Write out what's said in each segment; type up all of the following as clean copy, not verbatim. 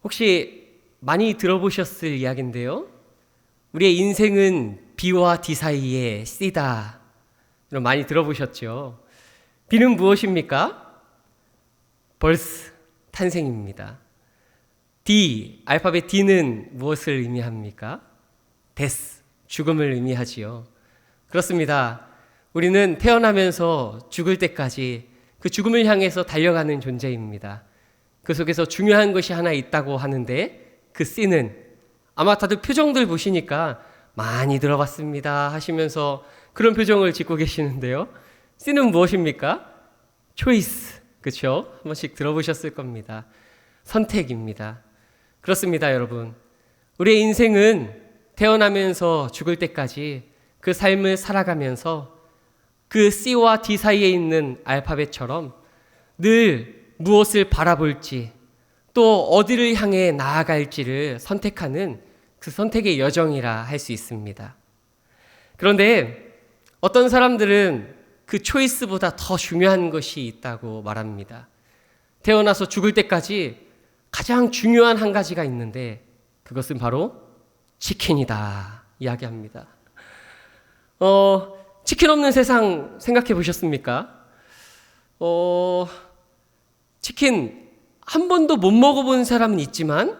혹시 많이 들어보셨을 이야기인데요. 우리의 인생은 B와 D 사이의 C다. 이런 많이 들어보셨죠. B는 무엇입니까? birth, 탄생입니다. D, 알파벳 D는 무엇을 의미합니까? death, 죽음을 의미하지요. 그렇습니다. 우리는 태어나면서 죽을 때까지 그 죽음을 향해서 달려가는 존재입니다. 그 속에서 중요한 것이 하나 있다고 하는데 그 C는 아마 다들 표정들 보시니까 많이 들어봤습니다 하시면서 그런 표정을 짓고 계시는데요. C는 무엇입니까? choice, 그렇죠? 한 번씩 들어보셨을 겁니다. 선택입니다. 그렇습니다, 여러분. 우리의 인생은 태어나면서 죽을 때까지 그 삶을 살아가면서 그 C와 D 사이에 있는 알파벳처럼 늘 무엇을 바라볼지 또 어디를 향해 나아갈지를 선택하는 그 선택의 여정이라 할 수 있습니다. 그런데 어떤 사람들은 그 초이스보다 더 중요한 것이 있다고 말합니다. 태어나서 죽을 때까지 가장 중요한 한 가지가 있는데 그것은 바로 치킨이다 이야기합니다. 치킨 없는 세상 생각해 보셨습니까? 치킨 한 번도 못 먹어본 사람은 있지만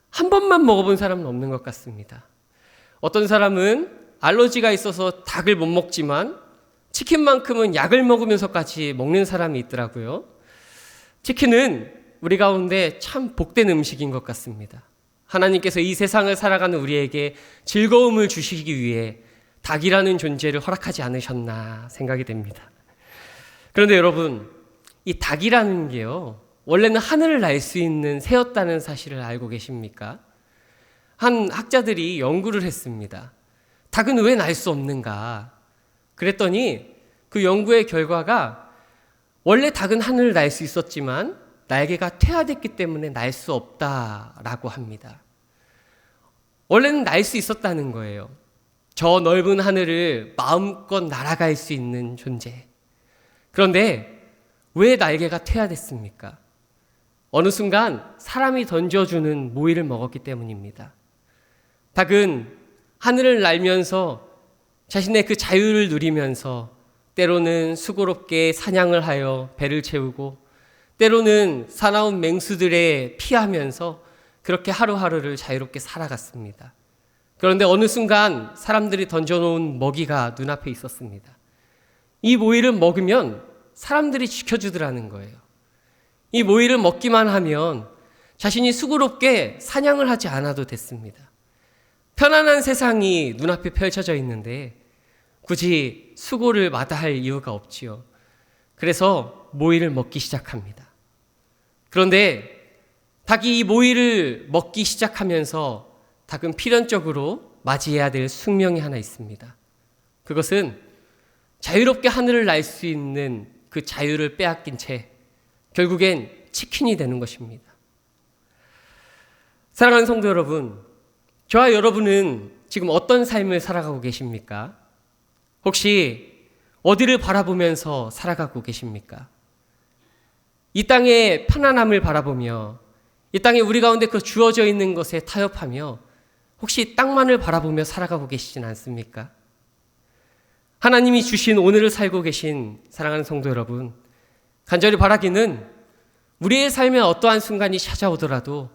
한 번만 먹어본 사람은 없는 것 같습니다. 어떤 사람은 알러지가 있어서 닭을 못 먹지만 치킨만큼은 약을 먹으면서까지 먹는 사람이 있더라고요. 치킨은 우리 가운데 참 복된 음식인 것 같습니다. 하나님께서 이 세상을 살아가는 우리에게 즐거움을 주시기 위해 닭이라는 존재를 허락하지 않으셨나 생각이 됩니다. 그런데 여러분, 이 닭이라는 게요, 원래는 하늘을 날 수 있는 새였다는 사실을 알고 계십니까? 한 학자들이 연구를 했습니다. 닭은 왜 날 수 없는가? 그랬더니 그 연구의 결과가 원래 닭은 하늘을 날 수 있었지만 날개가 퇴화됐기 때문에 날 수 없다라고 합니다. 원래는 날 수 있었다는 거예요. 저 넓은 하늘을 마음껏 날아갈 수 있는 존재. 그런데 왜 날개가 퇴화됐습니까? 어느 순간 사람이 던져주는 모이를 먹었기 때문입니다. 닭은 하늘을 날면서 자신의 그 자유를 누리면서 때로는 수고롭게 사냥을 하여 배를 채우고 때로는 사나운 맹수들에 피하면서 그렇게 하루하루를 자유롭게 살아갔습니다. 그런데 어느 순간 사람들이 던져놓은 먹이가 눈앞에 있었습니다. 이 모이를 먹으면 사람들이 지켜주더라는 거예요. 이 모이를 먹기만 하면 자신이 수고롭게 사냥을 하지 않아도 됐습니다. 편안한 세상이 눈앞에 펼쳐져 있는데 굳이 수고를 마다할 이유가 없지요. 그래서 모이를 먹기 시작합니다. 그런데 닭이 이 모이를 먹기 시작하면서 닭은 필연적으로 맞이해야 될 숙명이 하나 있습니다. 그것은 자유롭게 하늘을 날 수 있는 그 자유를 빼앗긴 채 결국엔 치킨이 되는 것입니다. 사랑하는 성도 여러분, 저와 여러분은 지금 어떤 삶을 살아가고 계십니까? 혹시 어디를 바라보면서 살아가고 계십니까? 이 땅의 편안함을 바라보며 이 땅에 우리 가운데 그 주어져 있는 것에 타협하며 혹시 땅만을 바라보며 살아가고 계시진 않습니까? 하나님이 주신 오늘을 살고 계신 사랑하는 성도 여러분, 간절히 바라기는 우리의 삶에 어떠한 순간이 찾아오더라도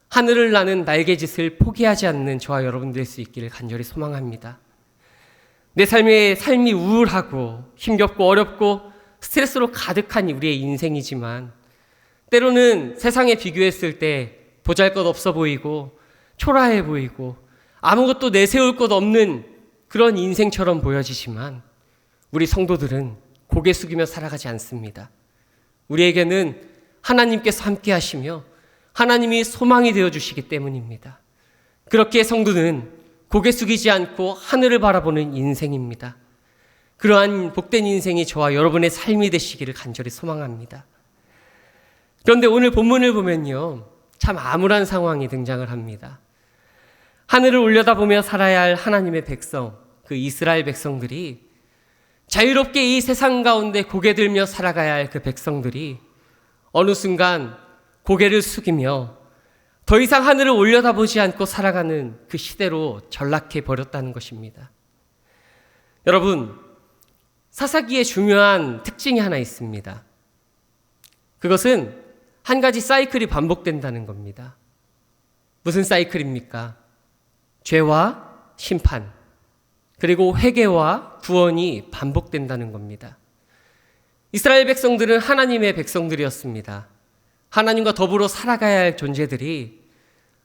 하늘을 나는 날개짓을 포기하지 않는 저와 여러분 될 수 있기를 간절히 소망합니다. 내 삶이 우울하고 힘겹고 어렵고 스트레스로 가득한 우리의 인생이지만 때로는 세상에 비교했을 때 보잘것없어 보이고 초라해 보이고 아무것도 내세울 것 없는 그런 인생처럼 보여지지만 우리 성도들은 고개 숙이며 살아가지 않습니다. 우리에게는 하나님께서 함께 하시며 하나님이 소망이 되어주시기 때문입니다. 그렇게 성도는 고개 숙이지 않고 하늘을 바라보는 인생입니다. 그러한 복된 인생이 저와 여러분의 삶이 되시기를 간절히 소망합니다. 그런데 오늘 본문을 보면요, 참 암울한 상황이 등장을 합니다. 하늘을 올려다보며 살아야 할 하나님의 백성, 그 이스라엘 백성들이 자유롭게 이 세상 가운데 고개 들며 살아가야 할 그 백성들이 어느 순간 고개를 숙이며 더 이상 하늘을 올려다보지 않고 살아가는 그 시대로 전락해 버렸다는 것입니다. 여러분, 사사기의 중요한 특징이 하나 있습니다. 그것은 한 가지 사이클이 반복된다는 겁니다. 무슨 사이클입니까? 죄와 심판, 그리고 회개와 구원이 반복된다는 겁니다. 이스라엘 백성들은 하나님의 백성들이었습니다. 하나님과 더불어 살아가야 할 존재들이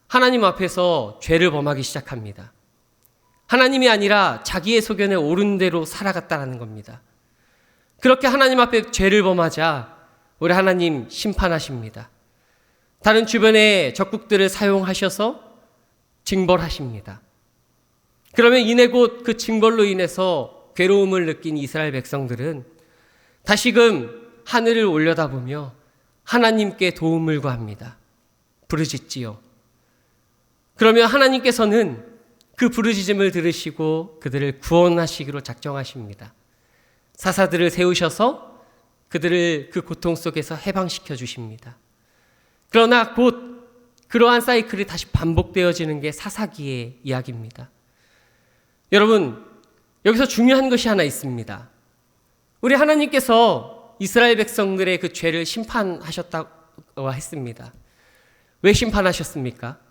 하나님 앞에서 죄를 범하기 시작합니다. 하나님이 아니라 자기의 소견에 옳은 대로 살아갔다는 겁니다. 그렇게 하나님 앞에 죄를 범하자 우리 하나님 심판하십니다. 다른 주변의 적국들을 사용하셔서 징벌하십니다. 그러면 이내 곧 그 징벌로 인해서 괴로움을 느낀 이스라엘 백성들은 다시금 하늘을 올려다보며 하나님께 도움을 구합니다. 부르짖지요. 그러면 하나님께서는 그 부르짖음을 들으시고 그들을 구원하시기로 작정하십니다. 사사들을 세우셔서 그들을 그 고통 속에서 해방시켜 주십니다. 그러나 곧 그러한 사이클이 다시 반복되어지는 게 사사기의 이야기입니다. 여러분, 여기서 중요한 것이 하나 있습니다. 우리 하나님께서 이스라엘 백성들의 그 죄를 심판하셨다고 했습니다. 왜 심판하셨습니까?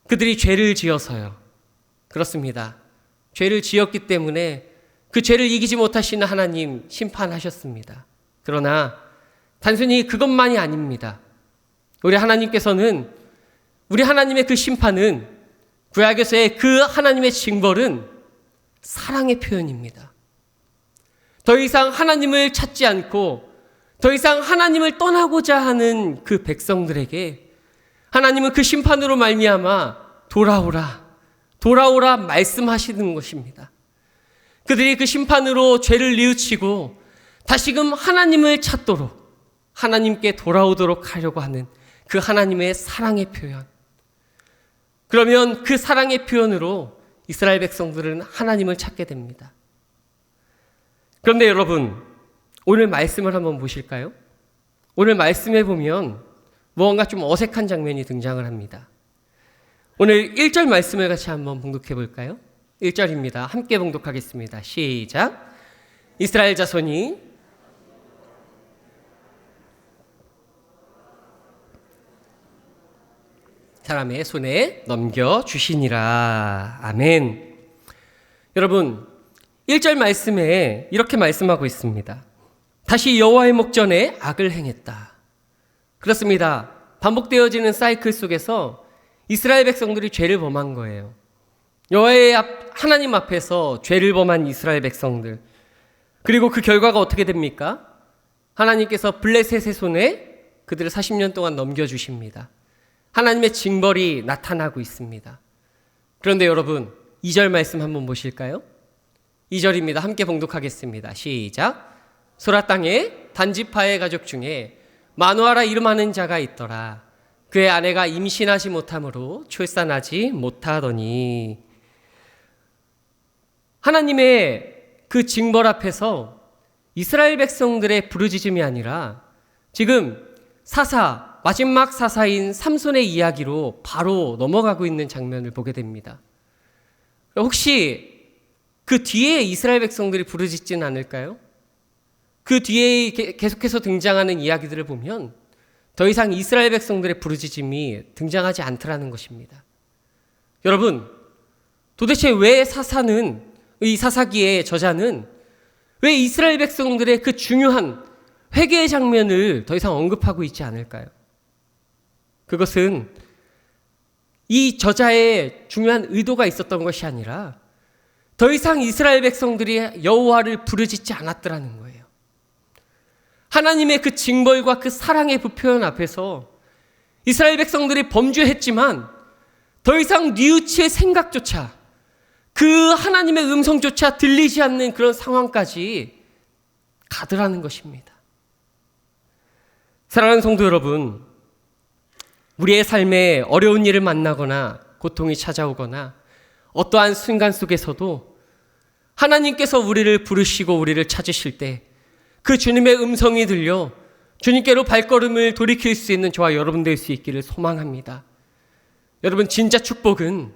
그들이 죄를 지어서요. 그렇습니다. 죄를 지었기 때문에 그 죄를 이기지 못하시는 하나님 심판하셨습니다. 그러나 단순히 그것만이 아닙니다. 우리 하나님께서는, 우리 하나님의 그 심판은, 구약에서의 그 하나님의 징벌은 사랑의 표현입니다. 더 이상 하나님을 찾지 않고 더 이상 하나님을 떠나고자 하는 그 백성들에게 하나님은 그 심판으로 말미암아 돌아오라 말씀하시는 것입니다. 그들이 그 심판으로 죄를 뉘우치고 다시금 하나님을 찾도록, 하나님께 돌아오도록 하려고 하는 그 하나님의 사랑의 표현. 그러면 그 사랑의 표현으로 이스라엘 백성들은 하나님을 찾게 됩니다. 그런데 여러분, 오늘 말씀을 한번 보실까요? 오늘 말씀에 보면 무언가 좀 어색한 장면이 등장을 합니다. 오늘 1절 말씀을 같이 한번 봉독해 볼까요? 1절입니다. 함께 봉독하겠습니다. 시작. 이스라엘 자손이 사람의 손에 넘겨주시니라. 아멘. 여러분, 1절 말씀에 이렇게 말씀하고 있습니다. 다시 여호와의 목전에 악을 행했다. 그렇습니다. 반복되어지는 사이클 속에서 이스라엘 백성들이 죄를 범한 거예요. 여호와의 하나님 앞에서 죄를 범한 이스라엘 백성들. 그리고 그 결과가 어떻게 됩니까? 하나님께서 블레셋의 손에 그들을 40년 동안 넘겨주십니다. 하나님의 징벌이 나타나고 있습니다. 그런데 여러분, 2절 말씀 한번 보실까요? 2절입니다. 함께 봉독하겠습니다. 시작. 소라 땅에 단지파의 가족 중에 마누아라 이름하는 자가 있더라. 그의 아내가 임신하지 못함으로 출산하지 못하더니. 하나님의 그 징벌 앞에서 이스라엘 백성들의 부르짖음이 아니라 지금 마지막 사사인 삼손의 이야기로 바로 넘어가고 있는 장면을 보게 됩니다. 혹시 그 뒤에 이스라엘 백성들이 부르짖지는 않을까요? 그 뒤에 계속해서 등장하는 이야기들을 보면 더 이상 이스라엘 백성들의 부르짖음이 등장하지 않더라는 것입니다. 여러분, 도대체 왜 이 사사기의 저자는 왜 이스라엘 백성들의 그 중요한 회개의 장면을 더 이상 언급하고 있지 않을까요? 그것은 이 저자의 중요한 의도가 있었던 것이 아니라 더 이상 이스라엘 백성들이 여호와를 부르짖지 않았더라는 거예요. 하나님의 그 징벌과 그 사랑의 부표현 앞에서 이스라엘 백성들이 범죄했지만 더 이상 뉘우칠 생각조차, 그 하나님의 음성조차 들리지 않는 그런 상황까지 가더라는 것입니다. 사랑하는 성도 여러분, 우리의 삶에 어려운 일을 만나거나 고통이 찾아오거나 어떠한 순간 속에서도 하나님께서 우리를 부르시고 우리를 찾으실 때 그 주님의 음성이 들려 주님께로 발걸음을 돌이킬 수 있는 저와 여러분 될 수 있기를 소망합니다. 여러분, 진짜 축복은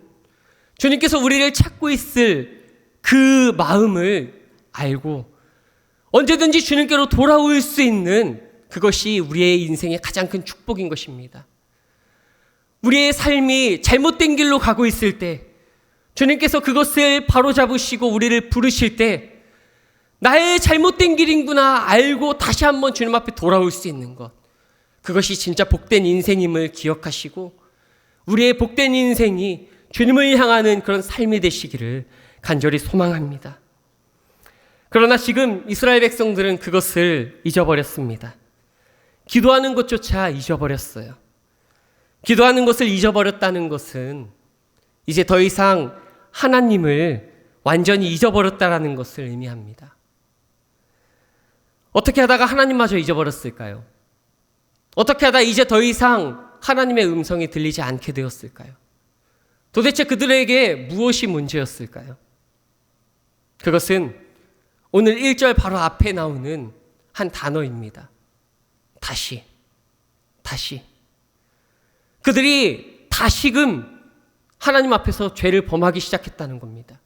주님께서 우리를 찾고 있을 그 마음을 알고 언제든지 주님께로 돌아올 수 있는 그것이 우리의 인생의 가장 큰 축복인 것입니다. 우리의 삶이 잘못된 길로 가고 있을 때 주님께서 그것을 바로잡으시고 우리를 부르실 때 나의 잘못된 길이구나 알고 다시 한번 주님 앞에 돌아올 수 있는 것, 그것이 진짜 복된 인생임을 기억하시고 우리의 복된 인생이 주님을 향하는 그런 삶이 되시기를 간절히 소망합니다. 그러나 지금 이스라엘 백성들은 그것을 잊어버렸습니다. 기도하는 것조차 잊어버렸어요. 기도하는 것을 잊어버렸다는 것은 이제 더 이상 하나님을 완전히 잊어버렸다라는 것을 의미합니다. 어떻게 하다가 하나님마저 잊어버렸을까요? 어떻게 하다 이제 더 이상 하나님의 음성이 들리지 않게 되었을까요? 도대체 그들에게 무엇이 문제였을까요? 그것은 오늘 1절 바로 앞에 나오는 한 단어입니다. 다시. 그들이 다시금 하나님 앞에서 죄를 범하기 시작했다는 겁니다.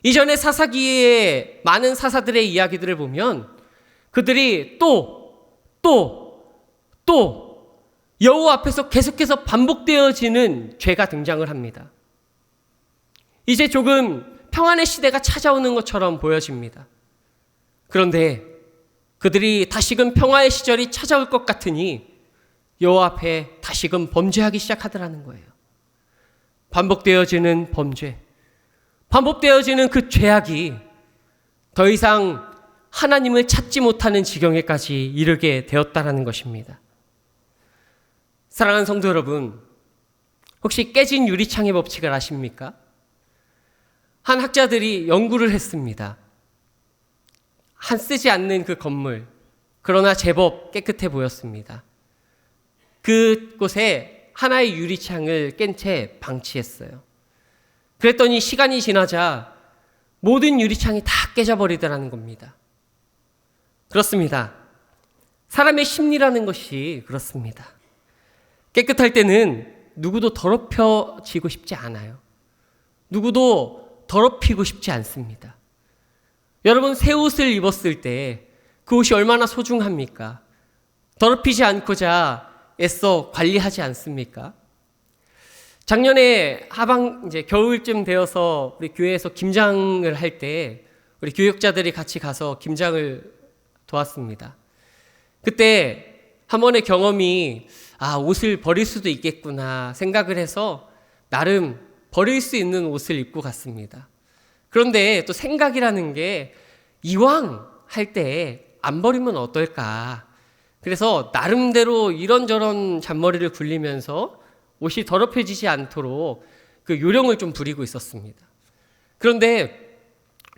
이전에 사사기의 많은 사사들의 이야기들을 보면 그들이 또 여호와 앞에서 계속해서 반복되어지는 죄가 등장을 합니다. 이제 조금 평안의 시대가 찾아오는 것처럼 보여집니다. 그런데 그들이 다시금 평화의 시절이 찾아올 것 같으니 여호와 앞에 다시금 범죄하기 시작하더라는 거예요. 반복되어지는 범죄, 반복되어지는 그 죄악이 더 이상 하나님을 찾지 못하는 지경에까지 이르게 되었다라는 것입니다. 사랑하는 성도 여러분, 혹시 깨진 유리창의 법칙을 아십니까? 한 학자들이 연구를 했습니다. 한 쓰지 않는 그 건물, 그러나 제법 깨끗해 보였습니다. 그곳에 하나의 유리창을 깬 채 방치했어요. 그랬더니 시간이 지나자 모든 유리창이 다 깨져버리더라는 겁니다. 그렇습니다. 사람의 심리라는 것이 그렇습니다. 깨끗할 때는 누구도 더럽혀지고 싶지 않아요. 누구도 더럽히고 싶지 않습니다. 여러분, 새 옷을 입었을 때 그 옷이 얼마나 소중합니까? 더럽히지 않고자 애써 관리하지 않습니까? 작년에 이제 겨울쯤 되어서 우리 교회에서 김장을 할 때 우리 교육자들이 같이 가서 김장을 도왔습니다. 그때 한 번의 경험이 옷을 버릴 수도 있겠구나 생각을 해서 나름 버릴 수 있는 옷을 입고 갔습니다. 그런데 또 생각이라는 게 이왕 할 때 안 버리면 어떨까. 그래서 나름대로 이런저런 잔머리를 굴리면서 옷이 더럽혀지지 않도록 그 요령을 좀 부리고 있었습니다. 그런데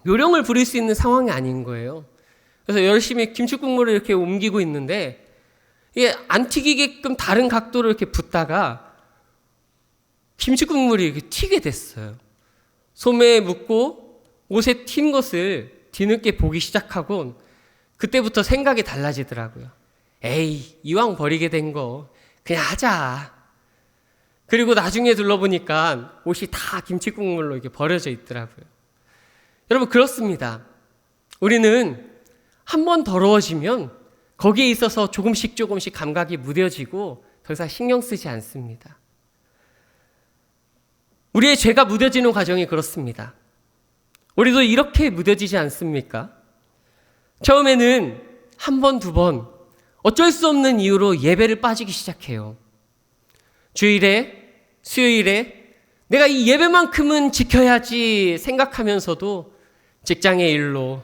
요령을 부릴 수 있는 상황이 아닌 거예요. 그래서 열심히 김치 국물을 이렇게 옮기고 있는데 이게 안 튀기게끔 다른 각도로 이렇게 붓다가 김치 국물이 이렇게 튀게 됐어요. 소매에 묻고 옷에 튄 것을 뒤늦게 보기 시작하고 그때부터 생각이 달라지더라고요. 에이, 이왕 버리게 된 거 그냥 하자. 그리고 나중에 둘러보니까 옷이 다 김치 국물로 이렇게 버려져 있더라고요. 여러분, 그렇습니다. 우리는 한번 더러워지면 거기에 있어서 조금씩 감각이 무뎌지고 더 이상 신경 쓰지 않습니다. 우리의 죄가 무뎌지는 과정이 그렇습니다. 우리도 이렇게 무뎌지지 않습니까? 처음에는 한 번, 두 번 어쩔 수 없는 이유로 예배를 빠지기 시작해요. 주일에, 수요일에 내가 이 예배만큼은 지켜야지 생각하면서도 직장의 일로,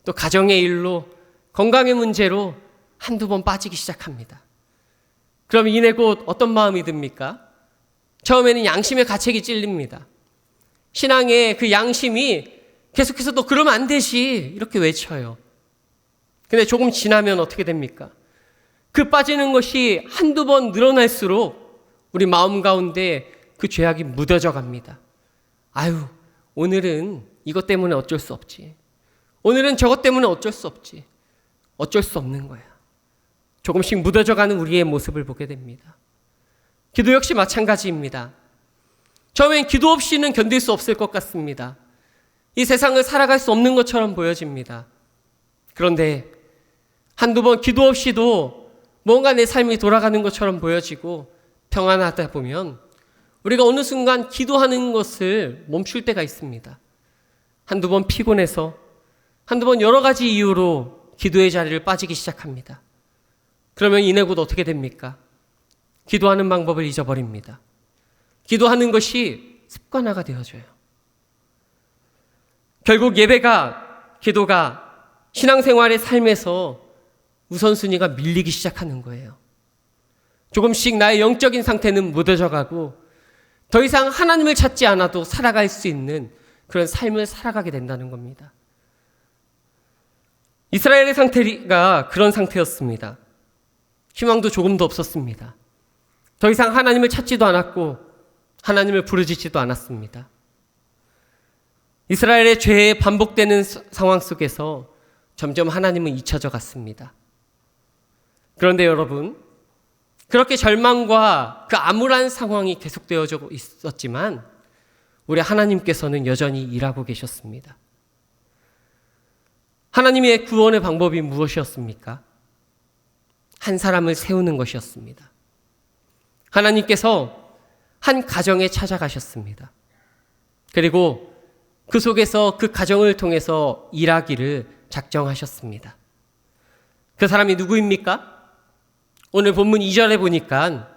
또 가정의 일로, 건강의 문제로 한두 번 빠지기 시작합니다. 그럼 이내 곧 어떤 마음이 듭니까? 처음에는 양심의 가책이 찔립니다. 신앙의 그 양심이 계속해서 너 그러면 안 되지 이렇게 외쳐요. 근데 조금 지나면 어떻게 됩니까? 그 빠지는 것이 한두 번 늘어날수록 우리 마음 가운데 그 죄악이 묻어져 갑니다. 아유, 오늘은 이것 때문에 어쩔 수 없지. 오늘은 저것 때문에 어쩔 수 없지. 어쩔 수 없는 거야. 조금씩 묻어져 가는 우리의 모습을 보게 됩니다. 기도 역시 마찬가지입니다. 처음엔 기도 없이는 견딜 수 없을 것 같습니다. 이 세상을 살아갈 수 없는 것처럼 보여집니다. 그런데 한두 번 기도 없이도 뭔가 내 삶이 돌아가는 것처럼 보여지고 평안하다 보면 우리가 어느 순간 기도하는 것을 멈출 때가 있습니다. 한두 번 피곤해서, 한두 번 여러 가지 이유로 기도의 자리를 빠지기 시작합니다. 그러면 이내 곧 어떻게 됩니까? 기도하는 방법을 잊어버립니다. 기도하는 것이 습관화가 되어져요. 결국 예배가, 기도가 신앙생활의 삶에서 우선순위가 밀리기 시작하는 거예요. 조금씩 나의 영적인 상태는 무뎌져 가고 더 이상 하나님을 찾지 않아도 살아갈 수 있는 그런 삶을 살아가게 된다는 겁니다. 이스라엘의 상태가 그런 상태였습니다. 희망도 조금도 없었습니다. 더 이상 하나님을 찾지도 않았고 하나님을 부르짖지도 않았습니다. 이스라엘의 죄에 반복되는 상황 속에서 점점 하나님은 잊혀져 갔습니다. 그런데 여러분, 그렇게 절망과 그 암울한 상황이 계속되어져 있었지만 우리 하나님께서는 여전히 일하고 계셨습니다. 하나님의 구원의 방법이 무엇이었습니까? 한 사람을 세우는 것이었습니다. 하나님께서 한 가정에 찾아가셨습니다. 그리고 그 속에서 그 가정을 통해서 일하기를 작정하셨습니다. 그 사람이 누구입니까? 오늘 본문 2절에 보니까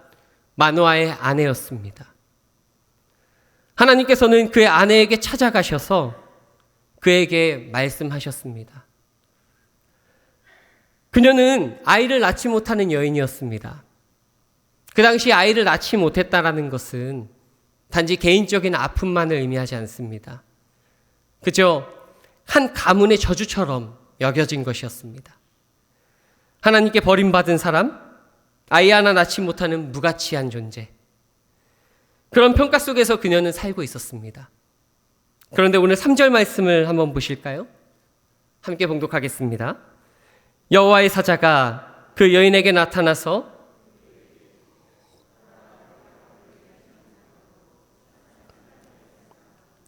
마노아의 아내였습니다. 하나님께서는 그의 아내에게 찾아가셔서 그에게 말씀하셨습니다. 그녀는 아이를 낳지 못하는 여인이었습니다. 그 당시 아이를 낳지 못했다라는 것은 단지 개인적인 아픔만을 의미하지 않습니다. 그저 한 가문의 저주처럼 여겨진 것이었습니다. 하나님께 버림받은 사람, 아이 하나 낳지 못하는 무가치한 존재. 그런 평가 속에서 그녀는 살고 있었습니다. 그런데 오늘 3절 말씀을 한번 보실까요? 함께 봉독하겠습니다. 여호와의 사자가 그 여인에게 나타나서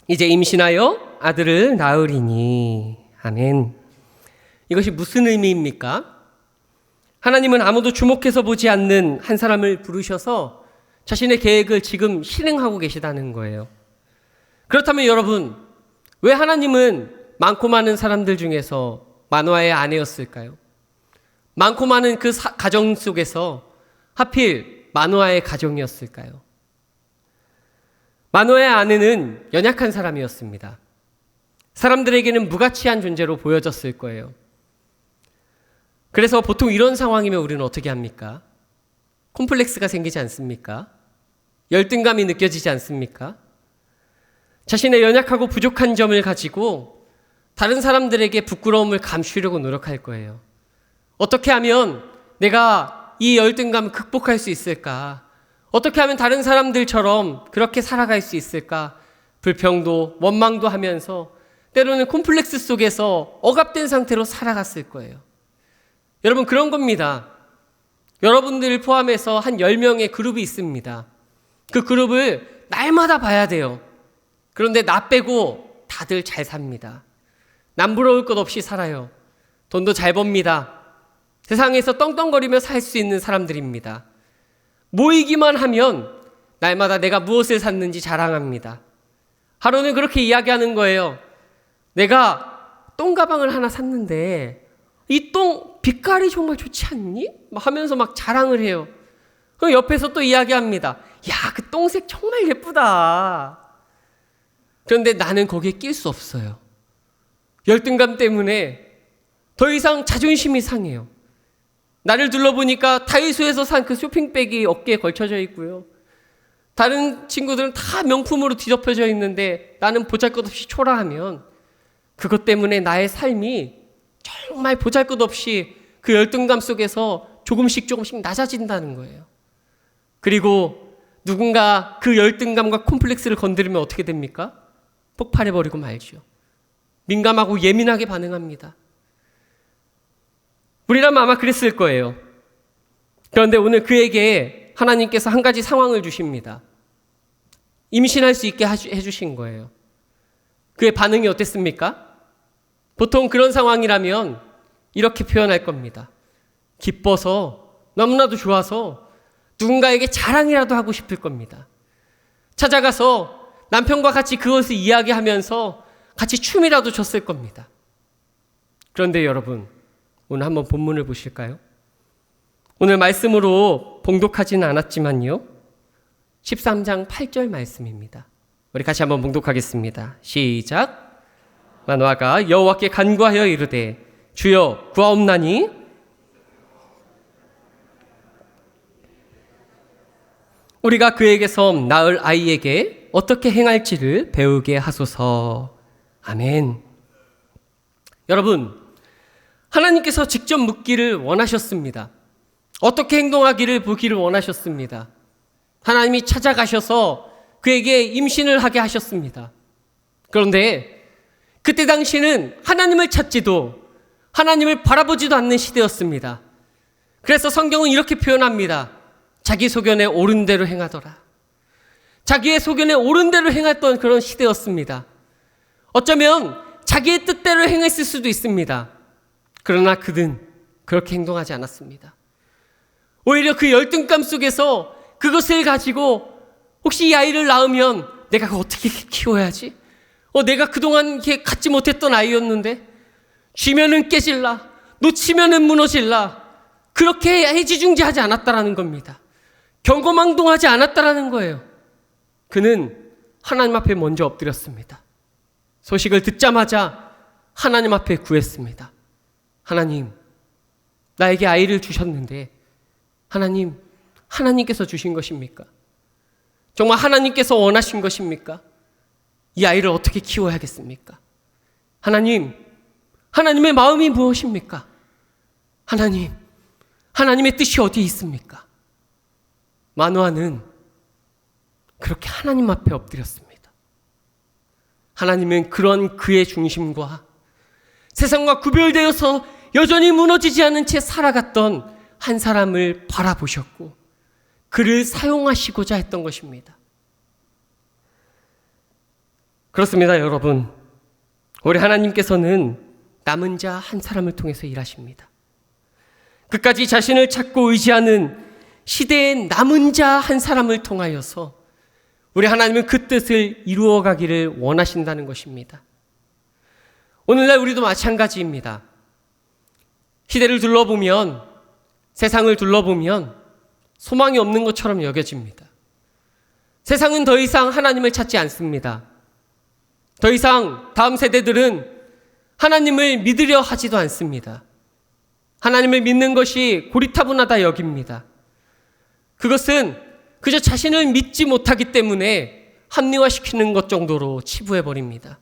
이제 임신하여 아들을 낳으리니. 아멘. 이것이 무슨 의미입니까? 하나님은 아무도 주목해서 보지 않는 한 사람을 부르셔서 자신의 계획을 지금 실행하고 계시다는 거예요. 그렇다면 여러분, 왜 하나님은 많고 많은 사람들 중에서 마노아의 아내였을까요? 많고 많은 그 가정 속에서 하필 마노아의 가정이었을까요? 마노아의 아내는 연약한 사람이었습니다. 사람들에게는 무가치한 존재로 보여졌을 거예요. 그래서 보통 이런 상황이면 우리는 어떻게 합니까? 콤플렉스가 생기지 않습니까? 열등감이 느껴지지 않습니까? 자신의 연약하고 부족한 점을 가지고 다른 사람들에게 부끄러움을 감추려고 노력할 거예요. 어떻게 하면 내가 이 열등감을 극복할 수 있을까? 어떻게 하면 다른 사람들처럼 그렇게 살아갈 수 있을까? 불평도 원망도 하면서 때로는 콤플렉스 속에서 억압된 상태로 살아갔을 거예요. 여러분, 그런 겁니다. 여러분들을 포함해서 한 10명의 그룹이 있습니다. 그 그룹을 날마다 봐야 돼요. 그런데 나 빼고 다들 잘 삽니다. 남부러울 것 없이 살아요. 돈도 잘 법니다. 세상에서 떵떵거리며 살 수 있는 사람들입니다. 모이기만 하면 날마다 내가 무엇을 샀는지 자랑합니다. 하루는 그렇게 이야기하는 거예요. 내가 똥가방을 하나 샀는데 이 똥 빛깔이 정말 좋지 않니? 막 하면서 막 자랑을 해요. 그럼 옆에서 또 이야기합니다. 야, 그 똥색 정말 예쁘다. 그런데 나는 거기에 낄 수 없어요. 열등감 때문에 더 이상 자존심이 상해요. 나를 둘러보니까 다이소에서 산 그 쇼핑백이 어깨에 걸쳐져 있고요. 다른 친구들은 다 명품으로 뒤덮여져 있는데 나는 보잘것없이 초라하면 그것 때문에 나의 삶이 정말 보잘것없이 그 열등감 속에서 조금씩 낮아진다는 거예요. 그리고 누군가 그 열등감과 콤플렉스를 건드리면 어떻게 됩니까? 폭발해버리고 말죠. 민감하고 예민하게 반응합니다. 우리라면 아마 그랬을 거예요. 그런데 오늘 그에게 하나님께서 한 가지 상황을 주십니다. 임신할 수 있게 해주신 거예요. 그의 반응이 어땠습니까? 보통 그런 상황이라면 이렇게 표현할 겁니다. 기뻐서, 너무나도 좋아서 누군가에게 자랑이라도 하고 싶을 겁니다. 찾아가서 남편과 같이 그것을 이야기하면서 같이 춤이라도 췄을 겁니다. 그런데 여러분, 오늘 한번 본문을 보실까요? 오늘 말씀으로 봉독하지는 않았지만요, 13장 8절 말씀입니다. 우리 같이 한번 봉독하겠습니다. 시작. 마노아가 여호와께 간구하여 이르되 주여 구하옵나니 우리가 그에게서 낳을 아이에게 어떻게 행할지를 배우게 하소서. 아멘. 여러분, 하나님께서 직접 묻기를 원하셨습니다. 어떻게 행동하기를 보기를 원하셨습니다. 하나님이 찾아가셔서 그에게 임신을 하게 하셨습니다. 그런데 그때 당시는 하나님을 찾지도 하나님을 바라보지도 않는 시대였습니다. 그래서 성경은 이렇게 표현합니다. 자기 소견에 옳은 대로 행하더라. 자기의 소견에 옳은 대로 행했던 그런 시대였습니다. 어쩌면 자기의 뜻대로 행했을 수도 있습니다. 그러나 그는 그렇게 행동하지 않았습니다. 오히려 그 열등감 속에서 그것을 가지고 혹시 이 아이를 낳으면 내가 그거 어떻게 키워야지? 내가 그동안 이렇게 갖지 못했던 아이였는데 쥐면은 깨질라, 놓치면은 무너질라, 그렇게 애지중지하지 않았다라는 겁니다. 경거망동하지 않았다라는 거예요. 그는 하나님 앞에 먼저 엎드렸습니다. 소식을 듣자마자 하나님 앞에 구했습니다. 하나님, 나에게 아이를 주셨는데 하나님께서 주신 것입니까? 정말 하나님께서 원하신 것입니까? 이 아이를 어떻게 키워야겠습니까? 하나님의 마음이 무엇입니까? 하나님의 뜻이 어디에 있습니까? 마노아는 그렇게 하나님 앞에 엎드렸습니다. 하나님은 그런 그의 중심과 세상과 구별되어서 여전히 무너지지 않은 채 살아갔던 한 사람을 바라보셨고 그를 사용하시고자 했던 것입니다. 그렇습니다, 여러분. 우리 하나님께서는 남은 자 한 사람을 통해서 일하십니다. 끝까지 자신을 찾고 의지하는 시대의 남은 자 한 사람을 통하여서 우리 하나님은 그 뜻을 이루어 가기를 원하신다는 것입니다. 오늘날 우리도 마찬가지입니다. 시대를 둘러보면, 세상을 둘러보면 소망이 없는 것처럼 여겨집니다. 세상은 더 이상 하나님을 찾지 않습니다. 더 이상 다음 세대들은 하나님을 믿으려 하지도 않습니다. 하나님을 믿는 것이 고리타분하다 여깁니다. 그것은 그저 자신을 믿지 못하기 때문에 합리화시키는 것 정도로 치부해버립니다.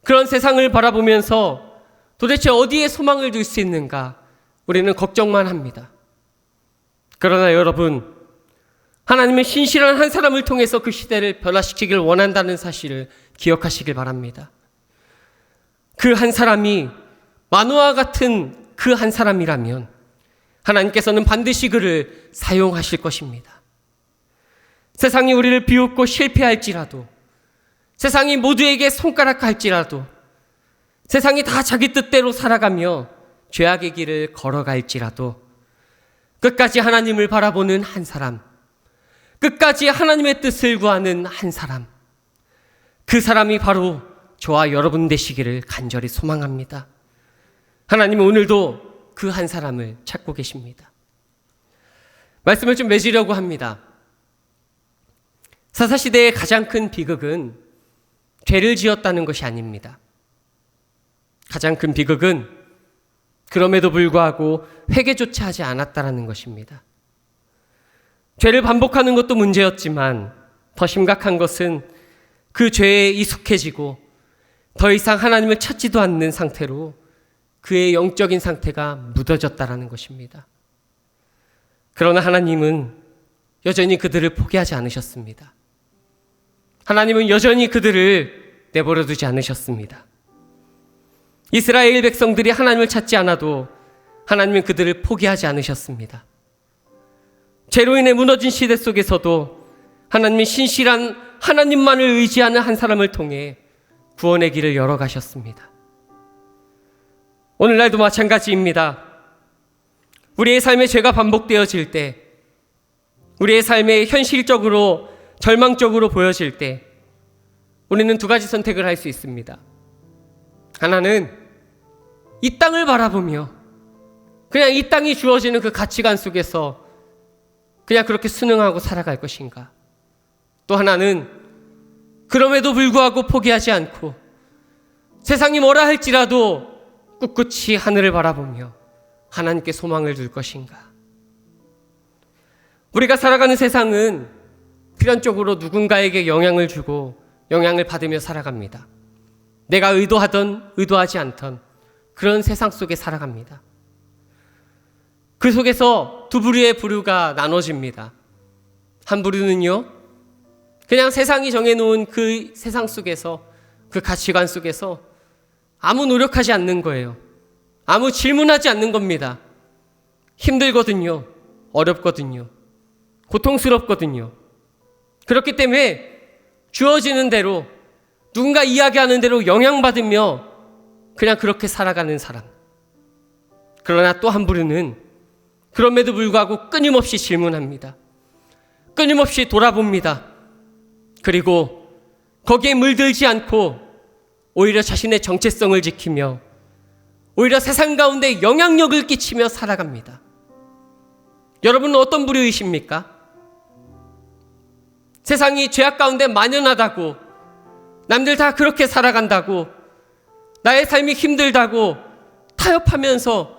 그런 세상을 바라보면서 도대체 어디에 소망을 둘 수 있는가 우리는 걱정만 합니다. 그러나 여러분, 하나님은 신실한 한 사람을 통해서 그 시대를 변화시키길 원한다는 사실을 기억하시길 바랍니다. 그 한 사람이 마노아 같은 그 한 사람이라면 하나님께서는 반드시 그를 사용하실 것입니다. 세상이 우리를 비웃고 실패할지라도, 세상이 모두에게 손가락할지라도, 세상이 다 자기 뜻대로 살아가며 죄악의 길을 걸어갈지라도 끝까지 하나님을 바라보는 한 사람, 끝까지 하나님의 뜻을 구하는 한 사람, 그 사람이 바로 저와 여러분 되시기를 간절히 소망합니다. 하나님은 오늘도 그 한 사람을 찾고 계십니다. 말씀을 좀 맺으려고 합니다. 사사시대의 가장 큰 비극은 죄를 지었다는 것이 아닙니다. 가장 큰 비극은 그럼에도 불구하고 회개조차 하지 않았다는 것입니다. 죄를 반복하는 것도 문제였지만 더 심각한 것은 그 죄에 익숙해지고 더 이상 하나님을 찾지도 않는 상태로 그의 영적인 상태가 무뎌졌다는 것입니다. 그러나 하나님은 여전히 그들을 포기하지 않으셨습니다. 하나님은 여전히 그들을 내버려 두지 않으셨습니다. 이스라엘 백성들이 하나님을 찾지 않아도 하나님은 그들을 포기하지 않으셨습니다. 죄로 인해 무너진 시대 속에서도 하나님은 신실한 하나님만을 의지하는 한 사람을 통해 구원의 길을 열어가셨습니다. 오늘날도 마찬가지입니다. 우리의 삶에 죄가 반복되어질 때, 우리의 삶에 현실적으로 절망적으로 보여질 때 우리는 두 가지 선택을 할 수 있습니다. 하나는 이 땅을 바라보며 그냥 이 땅이 주어지는 그 가치관 속에서 그냥 그렇게 순응하고 살아갈 것인가. 또 하나는 그럼에도 불구하고 포기하지 않고 세상이 뭐라 할지라도 꿋꿋이 하늘을 바라보며 하나님께 소망을 둘 것인가. 우리가 살아가는 세상은 필연적으로 누군가에게 영향을 주고 영향을 받으며 살아갑니다. 내가 의도하던 의도하지 않던 그런 세상 속에 살아갑니다. 그 속에서 두 부류의 부류가 나눠집니다. 한 부류는요, 그냥 세상이 정해놓은 그 세상 속에서, 그 가치관 속에서 아무 노력하지 않는 거예요. 아무 질문하지 않는 겁니다. 힘들거든요. 어렵거든요. 고통스럽거든요. 그렇기 때문에 주어지는 대로, 누군가 이야기하는 대로 영향받으며 그냥 그렇게 살아가는 사람. 그러나 또 한 부류는 그럼에도 불구하고 끊임없이 질문합니다. 끊임없이 돌아봅니다. 그리고 거기에 물들지 않고 오히려 자신의 정체성을 지키며 오히려 세상 가운데 영향력을 끼치며 살아갑니다. 여러분은 어떤 부류이십니까? 세상이 죄악 가운데 만연하다고, 남들 다 그렇게 살아간다고, 나의 삶이 힘들다고 타협하면서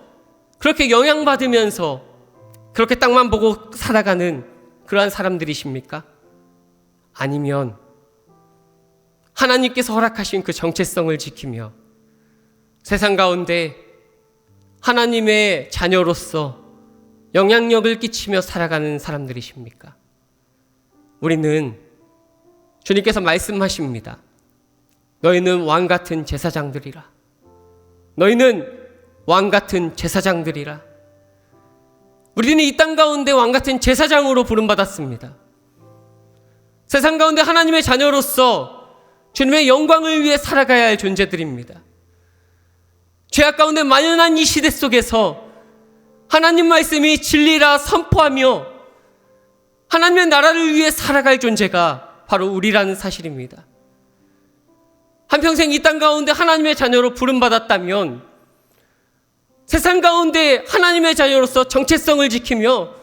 그렇게 영향받으면서 그렇게 땅만 보고 살아가는 그러한 사람들이십니까? 아니면 하나님께서 허락하신 그 정체성을 지키며 세상 가운데 하나님의 자녀로서 영향력을 끼치며 살아가는 사람들이십니까? 우리는 주님께서 말씀하십니다. 너희는 왕같은 제사장들이라. 너희는 왕같은 제사장들이라. 우리는 이 땅 가운데 왕같은 제사장으로 부름받았습니다. 세상 가운데 하나님의 자녀로서 주님의 영광을 위해 살아가야 할 존재들입니다. 죄악 가운데 만연한 이 시대 속에서 하나님 말씀이 진리라 선포하며 하나님의 나라를 위해 살아갈 존재가 바로 우리라는 사실입니다. 한평생 이 땅 가운데 하나님의 자녀로 부름받았다면 세상 가운데 하나님의 자녀로서 정체성을 지키며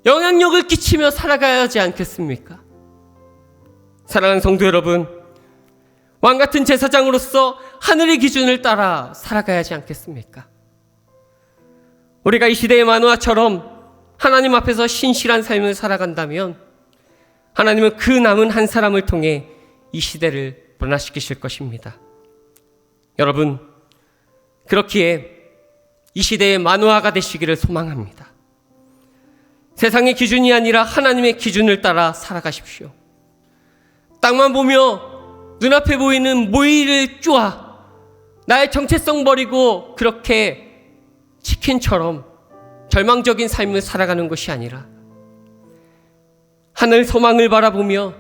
영향력을 끼치며 살아가야 하지 않겠습니까? 사랑하는 성도 여러분, 왕같은 제사장으로서 하늘의 기준을 따라 살아가야 하지 않겠습니까? 우리가 이 시대의 마노아처럼 하나님 앞에서 신실한 삶을 살아간다면 하나님은 그 남은 한 사람을 통해 이 시대를 변화시키실 것입니다. 여러분, 그렇기에 이 시대의 마노아가 되시기를 소망합니다. 세상의 기준이 아니라 하나님의 기준을 따라 살아가십시오. 땅만 보며 눈앞에 보이는 모이를 쪼아 나의 정체성 버리고 그렇게 치킨처럼 절망적인 삶을 살아가는 것이 아니라 하늘 소망을 바라보며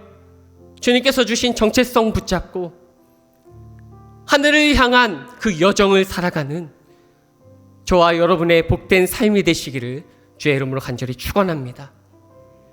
주님께서 주신 정체성 붙잡고 하늘을 향한 그 여정을 살아가는 저와 여러분의 복된 삶이 되시기를 주의 이름으로 간절히 축원합니다.